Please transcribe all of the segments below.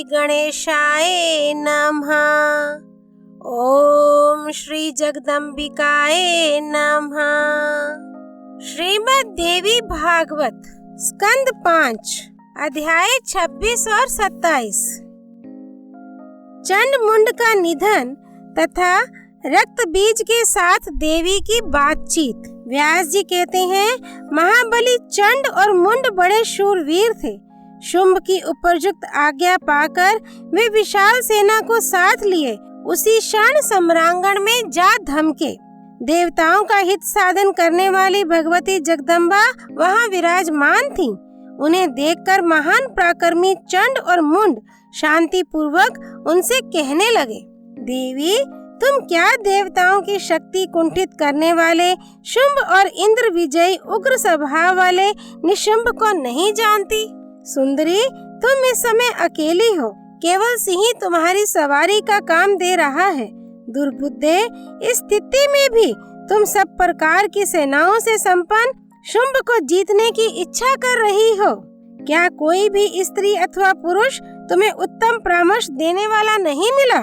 गणेशाय नमः। ओम श्री जगदम्बिकाय नमः। श्रीमद् देवी भागवत स्कंद 5 अध्याय 26 और 27। चंड मुंड का निधन तथा रक्त बीज के साथ देवी की बातचीत। व्यास जी कहते हैं, महाबली चंड और मुंड बड़े शूरवीर थे। शुंभ की उपरयुक्त आज्ञा पाकर वे विशाल सेना को साथ लिए उसी क्षण सम्रांगण में जा धमके। देवताओं का हित साधन करने वाली भगवती जगदम्बा वहां विराजमान थीं। उन्हें देखकर महान पराक्रमी चंड और मुंड शांति पूर्वक उनसे कहने लगे, देवी, तुम क्या देवताओं की शक्ति कुंठित करने वाले शुंभ और इंद्र विजयी उग्र स्वभाव वाले निशुंभ को नहीं जानती? सुंदरी, तुम इस समय अकेली हो, केवल सिंह तुम्हारी सवारी का काम दे रहा है। दुर्बुद्धे, इस स्थिति में भी तुम सब प्रकार की सेनाओं से संपन्न शुंभ को जीतने की इच्छा कर रही हो। क्या कोई भी स्त्री अथवा पुरुष तुम्हें उत्तम परामर्श देने वाला नहीं मिला?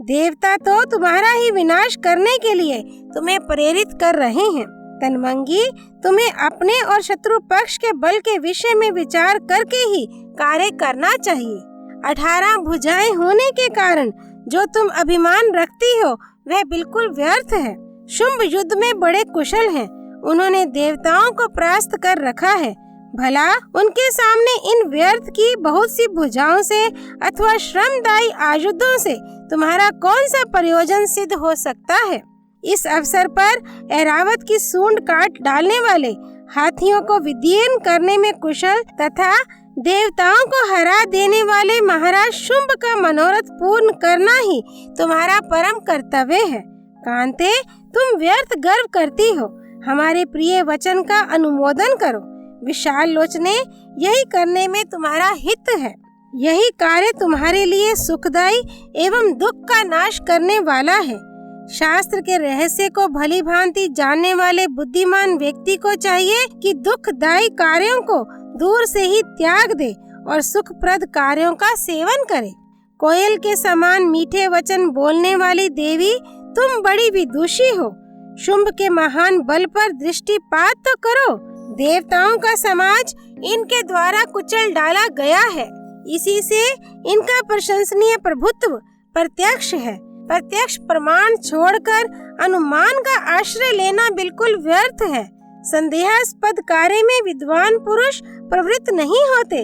देवता तो तुम्हारा ही विनाश करने के लिए तुम्हें प्रेरित कर रहे हैं। तन्मंगी, तुम्हें अपने और शत्रु पक्ष के बल के विषय में विचार करके ही कार्य करना चाहिए। 18 भुजाएं होने के कारण जो तुम अभिमान रखती हो वह बिल्कुल व्यर्थ है। शुंभ युद्ध में बड़े कुशल हैं। उन्होंने देवताओं को परास्त कर रखा है। भला उनके सामने इन व्यर्थ की बहुत सी भुजाओं से अथवा श्रमदायी आयुधों से तुम्हारा कौन सा प्रयोजन सिद्ध हो सकता है? इस अवसर पर ऐरावत की सूंड काट डालने वाले, हाथियों को विदीर्ण करने में कुशल तथा देवताओं को हरा देने वाले महाराज शुंभ का मनोरथ पूर्ण करना ही तुम्हारा परम कर्तव्य है। कांते, तुम व्यर्थ गर्व करती हो। हमारे प्रिय वचन का अनुमोदन करो। विशाल लोचने, यही करने में तुम्हारा हित है। यही कार्य तुम्हारे लिए सुखदायी एवं दुख का नाश करने वाला है। शास्त्र के रहस्य को भली भांति जानने वाले बुद्धिमान व्यक्ति को चाहिए कि दुखदायी कार्यों को दूर से ही त्याग दे और सुखप्रद कार्यों का सेवन करे। कोयल के समान मीठे वचन बोलने वाली देवी, तुम बड़ी विदुषी हो। शुंभ के महान बल पर दृष्टिपात तो करो। देवताओं का समाज इनके द्वारा कुचल डाला गया है। इसी से इनका प्रशंसनीय प्रभुत्व प्रत्यक्ष है। प्रत्यक्ष प्रमाण छोड़कर अनुमान का आश्रय लेना बिल्कुल व्यर्थ है। संदेहास्पद कार्य में विद्वान पुरुष प्रवृत्त नहीं होते।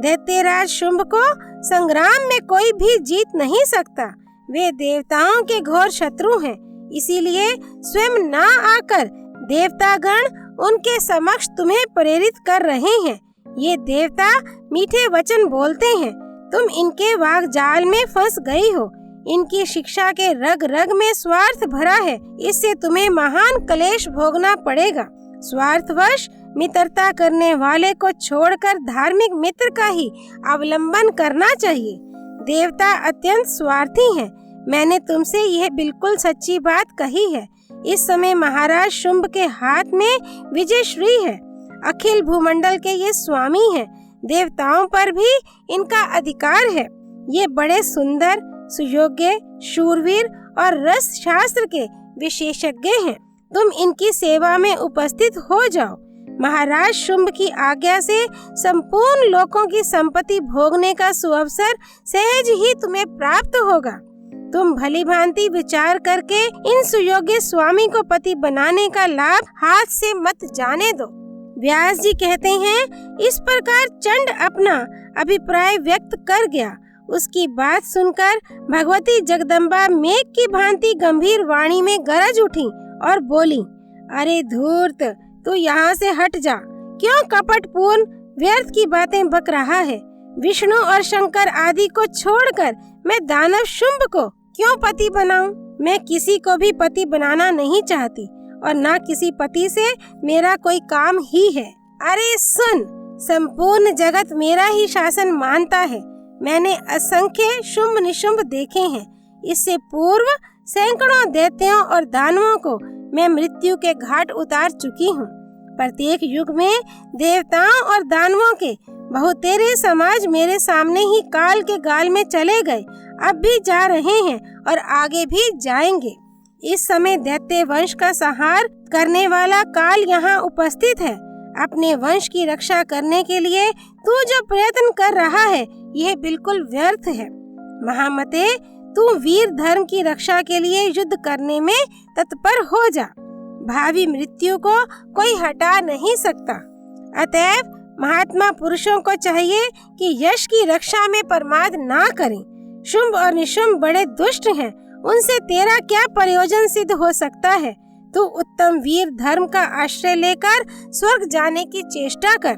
दैत्यराज शुंभ को संग्राम में कोई भी जीत नहीं सकता। वे देवताओं के घोर शत्रु हैं। इसीलिए स्वयं ना आकर देवतागण उनके समक्ष तुम्हें प्रेरित कर रहे हैं। ये देवता मीठे वचन बोलते हैं। तुम इनके वाक जाल में फंस गई हो। इनकी शिक्षा के रग रग में स्वार्थ भरा है। इससे तुम्हें महान क्लेश भोगना पड़ेगा। स्वार्थवश मित्रता करने वाले को छोड़कर धार्मिक मित्र का ही अवलंबन करना चाहिए। देवता अत्यंत स्वार्थी हैं। मैंने तुमसे यह बिल्कुल सच्ची बात कही है। इस समय महाराज शुंभ के हाथ में विजय श्री है। अखिल भूमंडल के ये स्वामी हैं। देवताओं पर भी इनका अधिकार है। ये बड़े सुंदर, सुयोग्य, शूरवीर और रस शास्त्र के विशेषज्ञ हैं। तुम इनकी सेवा में उपस्थित हो जाओ। महाराज शुंभ की आज्ञा से संपूर्ण लोकों की संपत्ति भोगने का सुअवसर सहज ही तुम्हें प्राप्त होगा। तुम भली भांति विचार करके इन सुयोग्य स्वामी को पति बनाने का लाभ हाथ से मत जाने दो। व्यास जी कहते हैं, इस प्रकार चंड अपना अभिप्राय व्यक्त कर गया। उसकी बात सुनकर भगवती जगदम्बा मेघ की भांति गंभीर वाणी में गरज उठी और बोली, अरे धूर्त, तू यहाँ से हट जा। क्यों कपटपूर्ण व्यर्थ की बातें बक रहा है? विष्णु और शंकर आदि को छोड़कर मैं दानव शुंभ को क्यों पति बनाऊं? मैं किसी को भी पति बनाना नहीं चाहती और ना किसी पति से मेरा कोई काम ही है। अरे सुन, संपूर्ण जगत मेरा ही शासन मानता है। मैंने असंख्य शुंभ निशुंभ देखे हैं। इससे पूर्व सैकड़ों दैत्यों और दानवों को मैं मृत्यु के घाट उतार चुकी हूँ। प्रत्येक युग में देवताओं और दानवों के बहुतेरे समाज मेरे सामने ही काल के गाल में चले गए, अब भी जा रहे हैं और आगे भी जाएंगे। इस समय दैत्य वंश का संहार करने वाला काल यहाँ उपस्थित है। अपने वंश की रक्षा करने के लिए तू जो प्रयत्न कर रहा है यह बिल्कुल व्यर्थ है। महामते, तू वीर धर्म की रक्षा के लिए युद्ध करने में तत्पर हो जा। भावी मृत्यु को कोई हटा नहीं सकता। अतएव महात्मा पुरुषों को चाहिए कि यश की रक्षा में प्रमाद ना करें। शुंभ और निशुंभ बड़े दुष्ट हैं, उनसे तेरा क्या प्रयोजन सिद्ध हो सकता है। तू उत्तम वीर धर्म का आश्रय लेकर स्वर्ग जाने की चेष्टा कर।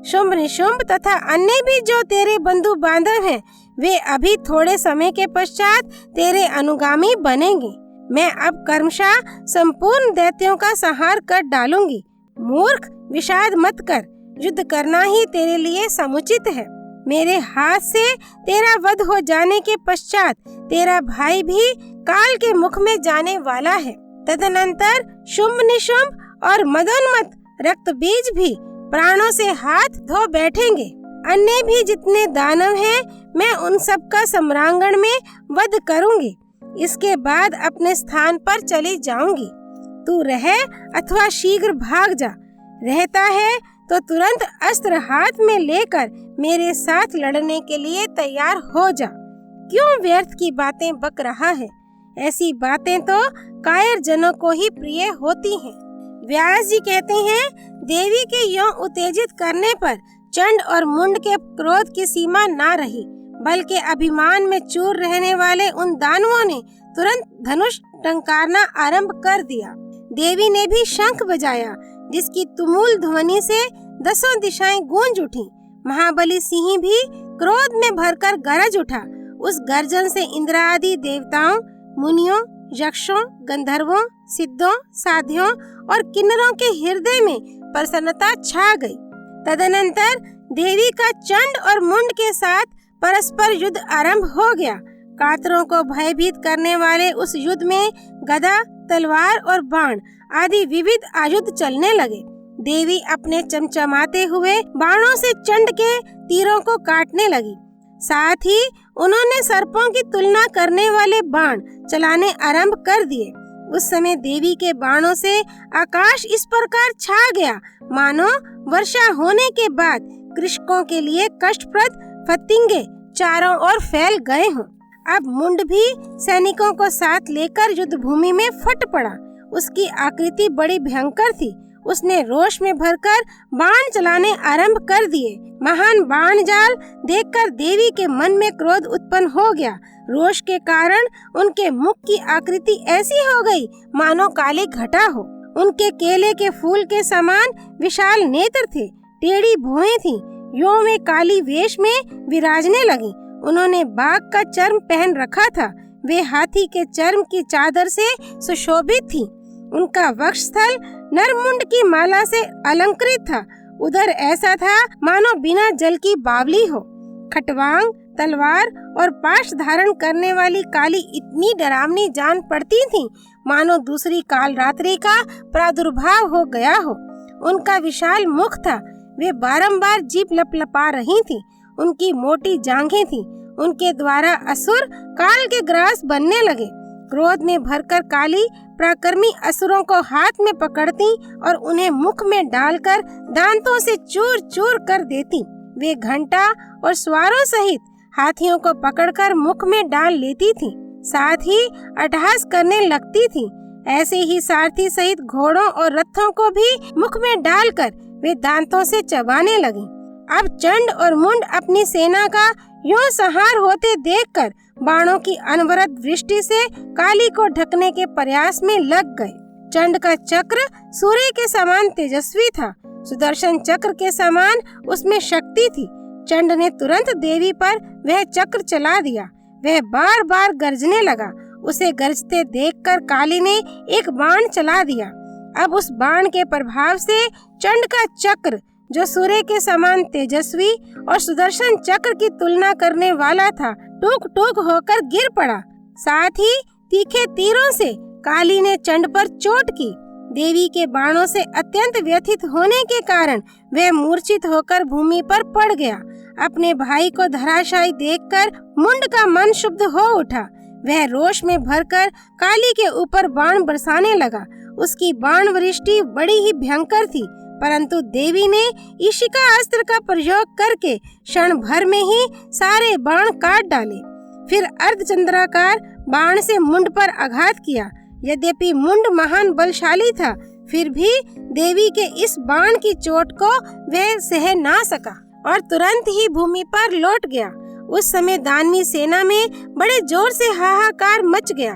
शुंभ निशुंभ तथा अन्य भी जो तेरे बंधु बांधव हैं, वे अभी थोड़े समय के पश्चात तेरे अनुगामी बनेंगे। मैं अब कर्मशः संपूर्ण दैत्यों का संहार कर डालूंगी। मूर्ख, विषाद मत कर, युद्ध करना ही तेरे लिए समुचित है। मेरे हाथ से तेरा वध हो जाने के पश्चात तेरा भाई भी काल के मुख में जाने वाला है। तदनंतर शुंभ निशुंभ और मदोन्मत्त रक्त बीज भी प्राणों से हाथ धो बैठेंगे। अन्य भी जितने दानव हैं, मैं उन सब का सम्रांगण में वध करूंगी। इसके बाद अपने स्थान पर चली जाऊंगी। तू रहे अथवा शीघ्र भाग जा। रहता है तो तुरंत अस्त्र हाथ में लेकर मेरे साथ लड़ने के लिए तैयार हो जा। क्यों व्यर्थ की बातें बक रहा है? ऐसी बातें तो कायर जनों को ही प्रिय होती हैं। व्यास जी कहते हैं, देवी के यों उत्तेजित करने पर चंड और मुंड के क्रोध की सीमा ना रही, बल्कि अभिमान में चूर रहने वाले उन दानवों ने तुरंत धनुष टंकारना आरंभ कर दिया। देवी ने भी शंख बजाया, जिसकी तुमुल ध्वनि से 10 दिशाएं गूंज उठी। महाबली सिंह भी क्रोध में भरकर गरज उठा। उस गर्जन से इंद्र आदि देवताओं, मुनियों, यक्षों, गंधर्वों, सिद्धों, साध्यों और किन्नरों के हृदय में प्रसन्नता छा गई। तदनंतर देवी का चंड और मुंड के साथ परस्पर युद्ध आरंभ हो गया। कातरों को भयभीत करने वाले उस युद्ध में गदा, तलवार और बाण आदि विविध आयुध चलने लगे। देवी अपने चमचमाते हुए बाणों से चंड के तीरों को काटने लगी। साथ ही उन्होंने सर्पों की तुलना करने वाले बाण चलाने आरंभ कर दिए। उस समय देवी के बाणों से आकाश इस प्रकार छा गया, मानो वर्षा होने के बाद कृषकों के लिए कष्टप्रद फतिंगे चारों ओर फैल गए हों। अब मुंड भी सैनिकों को साथ लेकर युद्ध भूमि में फट पड़ा। उसकी आकृति बड़ी भयंकर थी। उसने रोष में भरकर बाण चलाने आरंभ कर दिए। महान बाण जाल देखकर देवी के मन में क्रोध उत्पन्न हो गया। रोष के कारण उनके मुख की आकृति ऐसी हो गई मानो काली घटा हो। उनके केले के फूल के समान विशाल नेत्र थे, टेढ़ी भुएं थीं, यों में काली वेश में विराजने लगी। उन्होंने बाघ का चर्म पहन रखा था। वे हाथी के चर्म की चादर से सुशोभित थी। उनका वक्षस्थल नरमुंड की माला से अलंकृत था। उधर ऐसा था मानो बिना जल की बावली हो। खटवांग, तलवार और पाश धारण करने वाली काली इतनी डरावनी जान पड़ती थी मानो दूसरी काल रात्रि का प्रादुर्भाव हो गया हो। उनका विशाल मुख था। वे बारंबार जीभ लपलपा रही थी। उनकी मोटी जांघें थी। उनके द्वारा असुर काल के ग्रास बनने लगे। क्रोध में भरकर काली पराक्रमी असुरों को हाथ में पकड़ती और उन्हें मुख में डालकर दांतों से चूर चूर कर देती। वे घंटा और स्वारों सहित हाथियों को पकड़कर मुख में डाल लेती थी। साथ ही अट्टहास करने लगती थी। ऐसे ही सारथी सहित घोड़ों और रथों को भी मुख में डालकर वे दांतों से चबाने लगी। अब चंड और मुंड अपनी सेना का यूं संहार होते देखकर बाणों की अनवरत वृष्टि से काली को ढकने के प्रयास में लग गए। चंड का चक्र सूर्य के समान तेजस्वी था। सुदर्शन चक्र के समान उसमें शक्ति थी। चंड ने तुरंत देवी पर वह चक्र चला दिया। वह बार बार गरजने लगा। उसे गरजते देखकर काली ने एक बाण चला दिया। अब उस बाण के प्रभाव से चंड का चक्र, जो सूर्य के समान तेजस्वी और सुदर्शन चक्र की तुलना करने वाला था, टूक टूक होकर गिर पड़ा। साथ ही तीखे तीरों से काली ने चंड पर चोट की। देवी के बाणों से अत्यंत व्यथित होने के कारण वह मूर्छित होकर भूमि पर पड़ गया। अपने भाई को धराशायी देखकर मुंड का मन शुद्ध हो उठा। वह रोष में भरकर काली के ऊपर बाण बरसाने लगा। उसकी बाण वृष्टि बड़ी ही भयंकर थी, परंतु देवी ने इशिका अस्त्र का प्रयोग करके क्षण भर में ही सारे बाण काट डाले। फिर अर्धचंद्राकार बाण से मुंड पर आघात किया। यद्यपि मुंड महान बलशाली था, फिर भी देवी के इस बाण की चोट को वह सह ना सका और तुरंत ही भूमि पर लौट गया। उस समय दानवी सेना में बड़े जोर से हाहाकार मच गया।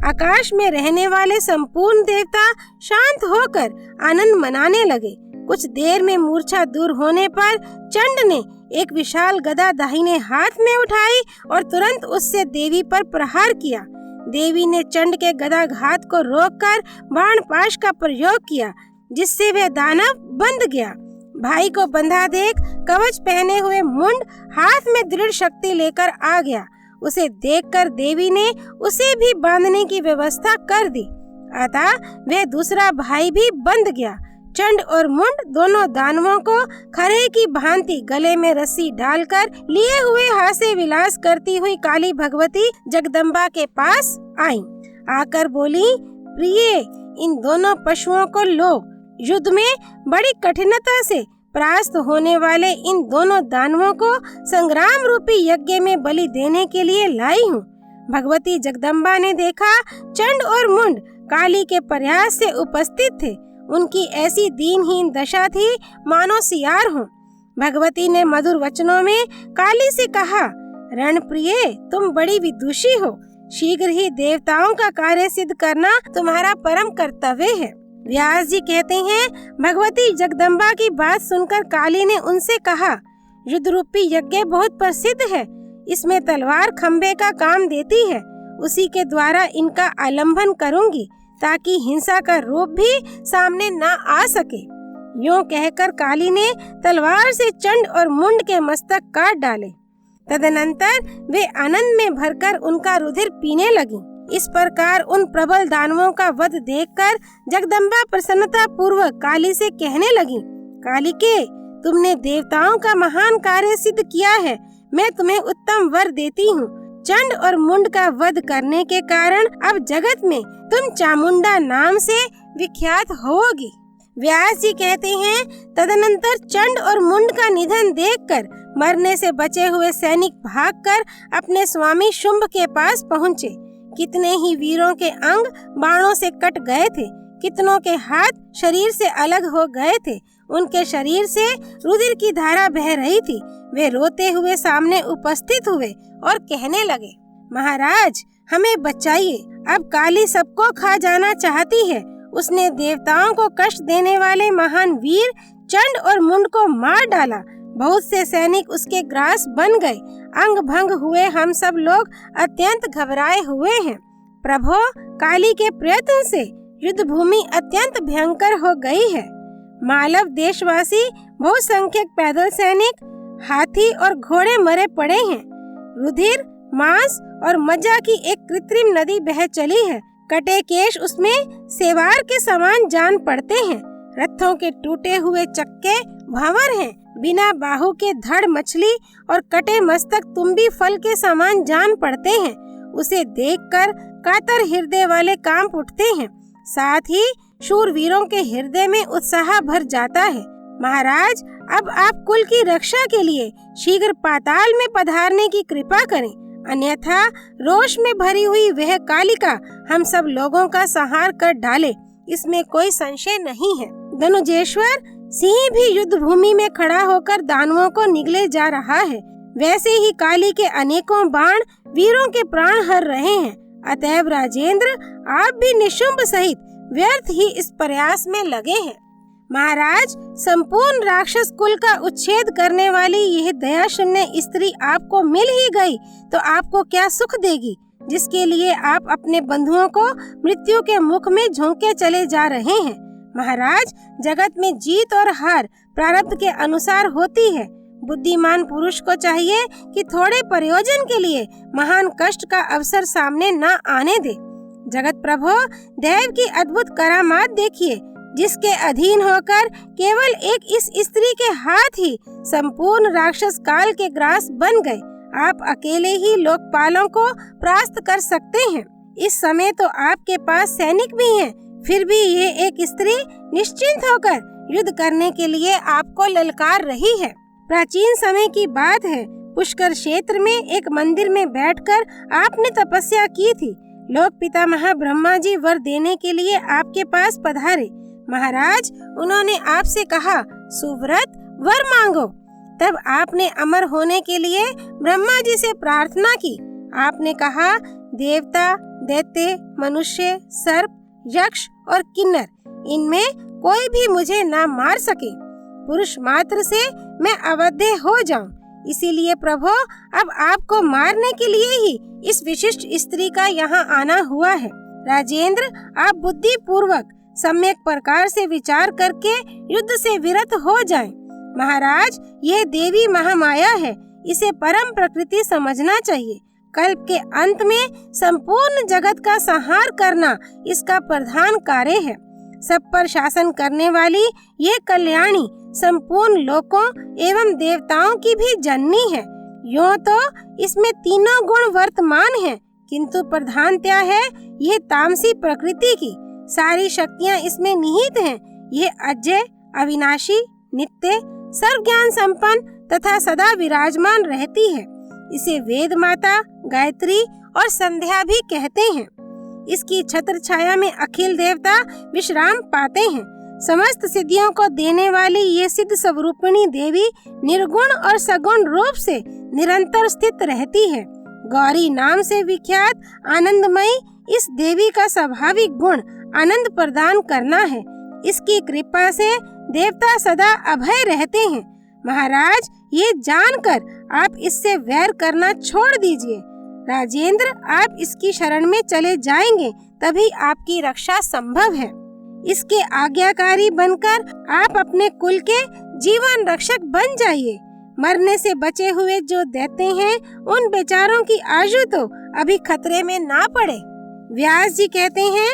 आकाश में रहने वाले संपूर्ण देवता शांत होकर आनंद मनाने लगे। कुछ देर में मूर्छा दूर होने पर चंड ने एक विशाल गदा दाहिने हाथ में उठाई और तुरंत उससे देवी पर प्रहार किया। देवी ने चंड के गदाघात को रोककर बाण पाश का प्रयोग किया, जिससे वह दानव बंध गया। भाई को बंधा देख कवच पहने हुए मुंड हाथ में दृढ़ शक्ति लेकर आ गया। उसे देखकर देवी ने उसे भी बांधने की व्यवस्था कर दी। अतः वह दूसरा भाई भी बंध गया। चंड और मुंड दोनों दानवों को खरे की भांति गले में रस्सी डालकर लिए हुए हास्य विलास करती हुई काली भगवती जगदम्बा के पास आई। आकर बोली, प्रिय, इन दोनों पशुओं को लो। युद्ध में बड़ी कठिनता से परास्त होने वाले इन दोनों दानवों को संग्राम रूपी यज्ञ में बलि देने के लिए लाई हूँ। भगवती जगदम्बा ने देखा चंड और मुंड काली के प्रयास से उपस्थित थे। उनकी ऐसी दीनहीन दशा थी मानो सियार हो। भगवती ने मधुर वचनों में काली से कहा, रणप्रिय, तुम बड़ी विदुषी हो। शीघ्र ही देवताओं का कार्य सिद्ध करना तुम्हारा परम कर्तव्य है। व्यास जी कहते हैं, भगवती जगदम्बा की बात सुनकर काली ने उनसे कहा, युद्ध रूपी यज्ञ बहुत प्रसिद्ध है। इसमें तलवार खंबे का काम देती है। उसी के द्वारा इनका आलंबन करूंगी ताकि हिंसा का रूप भी सामने न आ सके। यूं कहकर काली ने तलवार से चंड और मुंड के मस्तक काट डाले। तदनंतर वे आनंद में भरकर उनका रुधिर पीने लगी। इस प्रकार उन प्रबल दानवों का वध देखकर जगदम्बा प्रसन्नता पूर्वक काली से कहने लगी, कालिके, तुमने देवताओं का महान कार्य सिद्ध किया है। मैं तुम्हें उत्तम वर देती हूँ। चंड और मुंड का वध करने के कारण अब जगत में तुम चामुंडा नाम से विख्यात होगी। व्यास जी कहते हैं, तदनंतर चंड और मुंड का निधन देखकर मरने से बचे हुए सैनिक भागकर अपने स्वामी शुंभ के पास पहुँचे। कितने ही वीरों के अंग बाणों से कट गए थे, कितनों के हाथ शरीर से अलग हो गए थे। उनके शरीर से रुधिर की धारा बह रही थी। वे रोते हुए सामने उपस्थित हुए और कहने लगे, महाराज, हमें बचाइए। अब काली सबको खा जाना चाहती है। उसने देवताओं को कष्ट देने वाले महान वीर चंड और मुंड को मार डाला। बहुत से सैनिक उसके ग्रास बन गए। अंग भंग हुए हम सब लोग अत्यंत घबराए हुए हैं। प्रभो, काली के प्रयत्न से युद्ध भूमि अत्यंत भयंकर हो गई है। मालव देशवासी बहुसंख्यक पैदल सैनिक, हाथी और घोड़े मरे पड़े हैं। रुधिर, मांस और मज्जा की एक कृत्रिम नदी बह चली है। कटे केश उसमें सेवार के समान जान पड़ते हैं। रथों के टूटे हुए चक्के भंवर हैं। बिना बाहु के धड़ मछली और कटे मस्तक तुम्बी फल के समान जान पड़ते हैं। उसे देखकर कातर हृदय वाले कांप उठते हैं। साथ ही शूरवीरों के हृदय में उत्साह भर जाता है। महाराज, अब आप कुल की रक्षा के लिए शीघ्र पाताल में पधारने की कृपा करें, अन्यथा रोष में भरी हुई वह कालिका हम सब लोगों का संहार कर डाले, इसमें कोई संशय नहीं है। धनुजेश्वर सिंह भी युद्ध भूमि में खड़ा होकर दानवों को निगले जा रहा है। वैसे ही काली के अनेकों बाण वीरों के प्राण हर रहे हैं। अतएव राजेंद्र, आप भी निशुंभ सहित व्यर्थ ही इस प्रयास में लगे हैं। महाराज, संपूर्ण राक्षस कुल का उच्छेद करने वाली यह दया शून्य स्त्री आपको मिल ही गई तो आपको क्या सुख देगी, जिसके लिए आप अपने बंधुओं को मृत्यु के मुख में झोंके चले जा रहे हैं। महाराज, जगत में जीत और हार प्रारब्ध के अनुसार होती है। बुद्धिमान पुरुष को चाहिए कि थोड़े प्रयोजन के लिए महान कष्ट का अवसर सामने न आने दे। जगत प्रभु, देव की अद्भुत करामात देखिए, जिसके अधीन होकर केवल एक इस स्त्री के हाथ ही संपूर्ण राक्षस काल के ग्रास बन गए। आप अकेले ही लोकपालों को परास्त कर सकते हैं। इस समय तो आपके पास सैनिक भी हैं, फिर भी ये एक स्त्री निश्चिंत होकर युद्ध करने के लिए आपको ललकार रही है। प्राचीन समय की बात है, पुष्कर क्षेत्र में एक मंदिर में बैठकर आपने तपस्या की थी। लोक पितामह ब्रह्मा जी वर देने के लिए आपके पास पधारे। महाराज, उन्होंने आपसे कहा, सुव्रत वर मांगो। तब आपने अमर होने के लिए ब्रह्मा जी से प्रार्थना की। आपने कहा, देवता, दैत्य, मनुष्य, सर्प, यक्ष और किन्नर, इनमें कोई भी मुझे ना मार सके। पुरुष मात्र से मैं अवध्य हो जाऊं। इसीलिए प्रभु, अब आपको मारने के लिए ही इस विशिष्ट स्त्री का यहाँ आना हुआ है। राजेंद्र, आप बुद्धि पूर्वक सम्यक प्रकार से विचार करके युद्ध से विरत हो जाएं। महाराज, ये देवी महामाया है, इसे परम प्रकृति समझना चाहिए। कल्प के अंत में संपूर्ण जगत का संहार करना इसका प्रधान कार्य है। सब पर शासन करने वाली ये कल्याणी संपूर्ण लोकों एवं देवताओं की भी जननी है। यूँ तो इसमें तीनों गुण वर्तमान हैं, किंतु प्रधानतया है ये तामसी प्रकृति की। सारी शक्तियाँ इसमें निहित हैं। ये अजय, अविनाशी, नित्य, सर्व ज्ञान संपन्न तथा सदा विराजमान रहती है। इसे वेद माता, गायत्री और संध्या भी कहते हैं। इसकी छत्र छाया में अखिल देवता विश्राम पाते हैं। समस्त सिद्धियों को देने वाली ये सिद्ध स्वरूपिणी देवी निर्गुण और सगुण रूप से निरंतर स्थित रहती है। गौरी नाम से विख्यात आनंदमयी इस देवी का स्वाभाविक गुण आनंद प्रदान करना है। इसकी कृपा से देवता सदा अभय रहते हैं। महाराज, ये जानकर आप इससे वैर करना छोड़ दीजिए। राजेंद्र, आप इसकी शरण में चले जाएंगे, तभी आपकी रक्षा संभव है। इसके आज्ञाकारी बनकर आप अपने कुल के जीवन रक्षक बन जाइए। मरने से बचे हुए जो दैत्य हैं, उन बेचारों की आयु तो अभी खतरे में ना पड़े। व्यास जी कहते हैं,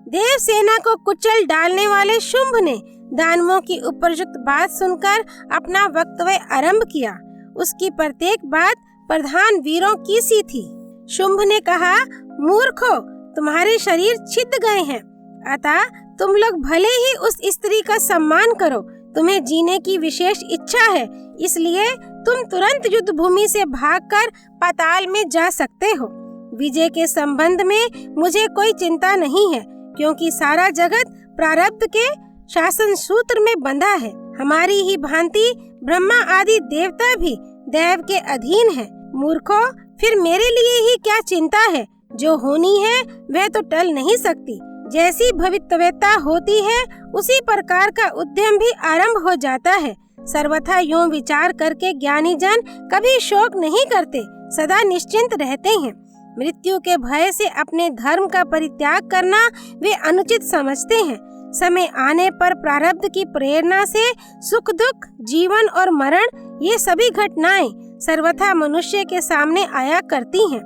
देव सेना को कुचल डालने वाले शुंभ ने दानवों की उपयुक्त बात सुनकर अपना वक्तव्य आरंभ किया। उसकी प्रत्येक बात प्रधान वीरों की सी थी। शुंभ ने कहा, मूर्खो, तुम्हारे शरीर छिद गए हैं, अतः तुम लोग भले ही उस स्त्री का सम्मान करो। तुम्हें जीने की विशेष इच्छा है, इसलिए तुम तुरंत युद्ध भूमि से भागकर पाताल में जा सकते हो। विजय के संबंध में मुझे कोई चिंता नहीं है, क्योंकि सारा जगत प्रारब्ध के शासन सूत्र में बंधा है। हमारी ही भांति ब्रह्मा आदि देवता भी देव के अधीन है। मूर्खो, फिर मेरे लिए ही क्या चिंता है? जो होनी है वह तो टल नहीं सकती। जैसी भवितव्यता होती है, उसी प्रकार का उद्यम भी आरंभ हो जाता है। सर्वथा यूं विचार करके ज्ञानी जन कभी शोक नहीं करते, सदा निश्चिंत रहते हैं। मृत्यु के भय से अपने धर्म का परित्याग करना वे अनुचित समझते हैं। समय आने पर प्रारब्ध की प्रेरणा से सुख दुख, जीवन और मरण, ये सभी घटनाएं सर्वथा मनुष्य के सामने आया करती हैं।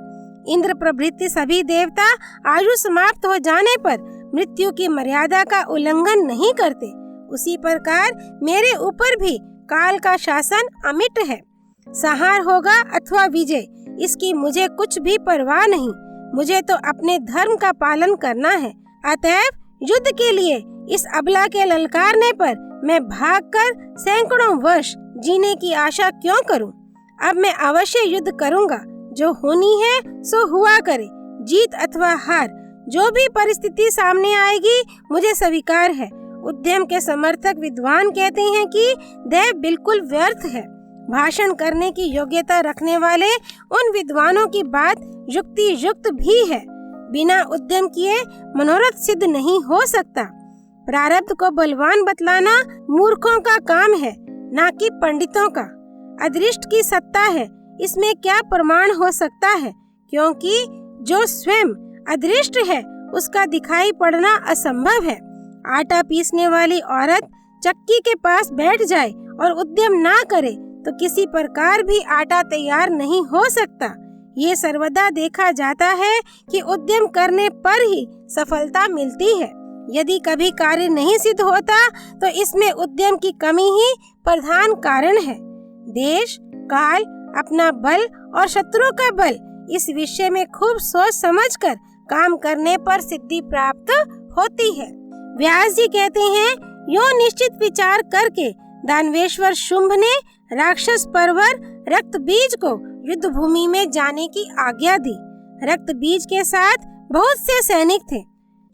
इंद्र प्रभृति सभी देवता आयु समाप्त हो जाने पर मृत्यु की मर्यादा का उल्लंघन नहीं करते। उसी प्रकार मेरे ऊपर भी काल का शासन अमिट है। संहार होगा अथवा विजय, इसकी मुझे कुछ भी परवाह नहीं। मुझे तो अपने धर्म का पालन करना है। अतएव युद्ध के लिए इस अबला के ललकारने पर मैं भागकर सैकड़ों वर्ष जीने की आशा क्यों करूं? अब मैं अवश्य युद्ध करूंगा। जो होनी है सो हुआ करे। जीत अथवा हार, जो भी परिस्थिति सामने आएगी, मुझे स्वीकार है। उद्यम के समर्थक विद्वान कहते हैं कि देव बिल्कुल व्यर्थ है। भाषण करने की योग्यता रखने वाले उन विद्वानों की बात युक्ति युक्त भी है। बिना उद्यम किए मनोरथ सिद्ध नहीं हो सकता। प्रारब्ध को बलवान बतलाना मूर्खों का काम है, ना कि पंडितों का। अदृष्ट की सत्ता है, इसमें क्या प्रमाण हो सकता है? क्योंकि जो स्वयं अदृष्ट है, उसका दिखाई पड़ना असंभव है। आटा पीसने वाली औरत चक्की के पास बैठ जाए और उद्यम ना करे तो किसी प्रकार भी आटा तैयार नहीं हो सकता। ये सर्वदा देखा जाता है कि उद्यम करने पर ही सफलता मिलती है। यदि कभी कार्य नहीं सिद्ध होता तो इसमें उद्यम की कमी ही प्रधान कारण है। देश, काल, अपना बल और शत्रु का बल, इस विषय में खूब सोच समझकर काम करने पर सिद्धि प्राप्त होती है। व्यास जी कहते हैं, यो निश्चित विचार करके दानवेश्वर शुंभ ने राक्षस परवर रक्तबीज को युद्ध भूमि में जाने की आज्ञा दी। रक्तबीज के साथ बहुत से सैनिक थे।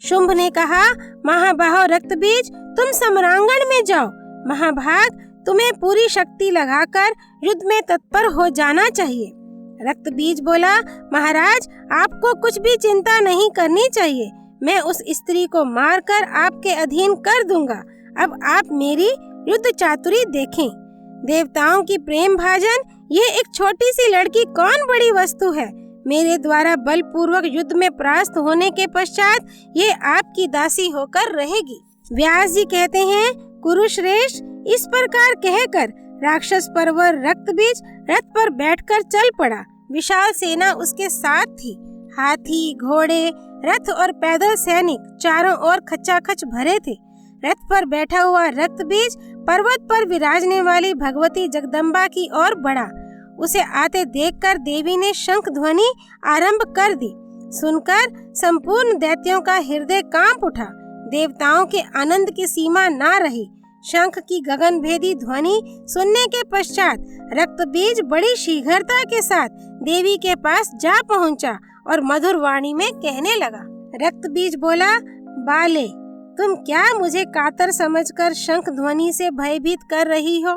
शुंभ ने कहा, महाबाहो रक्तबीज, तुम सम्रांगण में जाओ। महाभाग, तुम्हें पूरी शक्ति लगाकर युद्ध में तत्पर हो जाना चाहिए। रक्तबीज बोला, महाराज, आपको कुछ भी चिंता नहीं करनी चाहिए। मैं उस स्त्री को मारकर आपके अधीन कर दूंगा। अब आप मेरी युद्ध चातुरी देखें। देवताओं की प्रेम भाजन, ये एक छोटी सी लड़की कौन बड़ी वस्तु है। मेरे द्वारा बलपूर्वक युद्ध में परास्त होने के पश्चात ये आपकी दासी होकर रहेगी। व्यास जी कहते हैं, कुरुश्रेष्ठ, इस प्रकार कहकर राक्षस परवर रक्तबीज रथ पर बैठकर चल पड़ा। विशाल सेना उसके साथ थी। हाथी, घोड़े, रथ और पैदल सैनिक चारों ओर खचाखच भरे थे। रथ पर बैठा हुआ रक्तबीज पर्वत पर विराजने वाली भगवती जगदम्बा की ओर बढ़ा। उसे आते देखकर देवी ने शंख ध्वनि आरंभ कर दी। सुनकर संपूर्ण दैत्यों का हृदय कांप उठा। देवताओं के आनंद की सीमा ना रही। शंख की गगनभेदी ध्वनि सुनने के पश्चात रक्तबीज बड़ी शीघ्रता के साथ देवी के पास जा पहुंचा और मधुर वाणी में कहने लगा। रक्तबीज बोला, बाले, तुम क्या मुझे कातर समझकर शंख ध्वनि से भयभीत कर रही हो?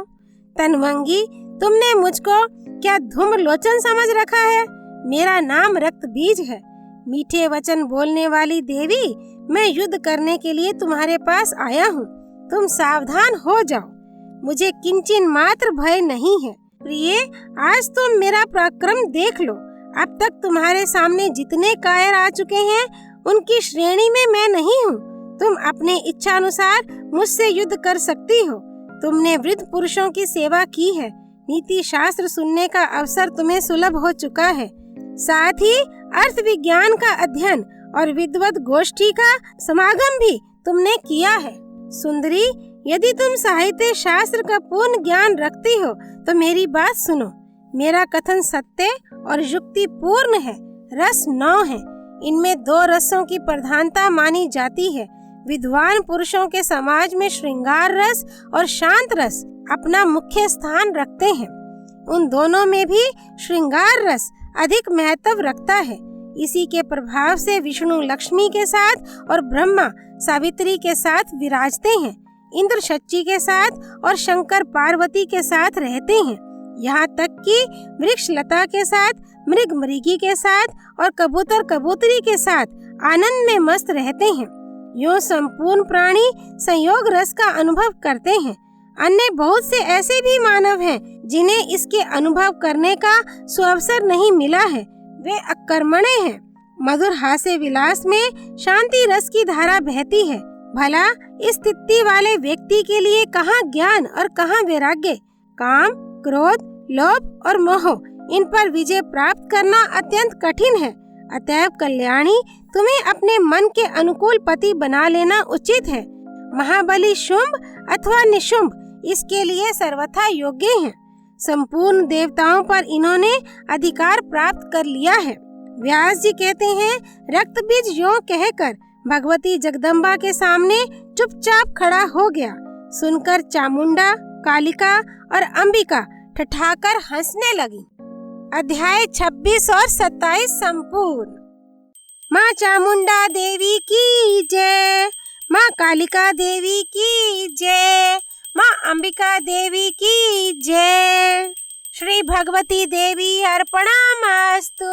तनवंगी, तुमने मुझको क्या धूम्र लोचन समझ रखा है? मेरा नाम रक्तबीज है। मीठे वचन बोलने वाली देवी, मैं युद्ध करने के लिए तुम्हारे पास आया हूँ। तुम सावधान हो जाओ। मुझे किंचिन मात्र भय नहीं है। प्रिय, आज तुम मेरा पराक्रम देख लो। अब तक तुम्हारे सामने जितने कायर आ चुके हैं, उनकी श्रेणी में मैं नहीं हूँ। तुम अपने इच्छा अनुसार मुझसे युद्ध कर सकती हो। तुमने वृद्ध पुरुषों की सेवा की है। नीति शास्त्र सुनने का अवसर तुम्हें सुलभ हो चुका है। साथ ही अर्थ विज्ञान का अध्ययन और विद्वत गोष्ठी का समागम भी तुमने किया है। सुंदरी, यदि तुम साहित्य शास्त्र का पूर्ण ज्ञान रखती हो तो मेरी बात सुनो। मेरा कथन सत्य और युक्ति पूर्ण है। रस 9 है। इनमें 2 रसों की प्रधानता मानी जाती है। विद्वान पुरुषों के समाज में श्रृंगार रस और शांत रस अपना मुख्य स्थान रखते हैं। उन दोनों में भी श्रृंगार रस अधिक महत्व रखता है। इसी के प्रभाव से विष्णु लक्ष्मी के साथ और ब्रह्मा सावित्री के साथ विराजते हैं। इंद्र शची के साथ और शंकर पार्वती के साथ रहते हैं। यहाँ तक कि वृक्ष लता के साथ, मृग मृगी के साथ और कबूतर कबूतरी के साथ आनंद में मस्त रहते हैं। यो संपूर्ण प्राणी संयोग रस का अनुभव करते हैं। अन्य बहुत से ऐसे भी मानव हैं जिन्हें इसके अनुभव करने का सुअवसर नहीं मिला है। वे अकर्मण्य हैं। मधुर हास्य विलास में शांति रस की धारा बहती है। भला इस स्थिति वाले व्यक्ति के लिए कहाँ ज्ञान और कहाँ वैराग्य? काम, क्रोध, लोभ और मोह, इन पर विजय प्राप्त करना अत्यंत कठिन है। अतएव कल्याणी, तुम्हें अपने मन के अनुकूल पति बना लेना उचित है। महाबली शुंभ अथवा निशुंभ इसके लिए सर्वथा योग्य हैं। संपूर्ण देवताओं पर इन्होंने अधिकार प्राप्त कर लिया है। व्यास जी कहते हैं, रक्तबीज यों कहकर भगवती जगदम्बा के सामने चुपचाप खड़ा हो गया। सुनकर चामुंडा, कालिका और अंबिका ठठाकर हंसने लगी। अध्याय 26 और 27 संपूर्ण। माँ चामुंडा देवी की जय, माँ कालिका देवी की जय, माँ अंबिका देवी की जय। श्री भगवती देवी अर्पणमस्तु।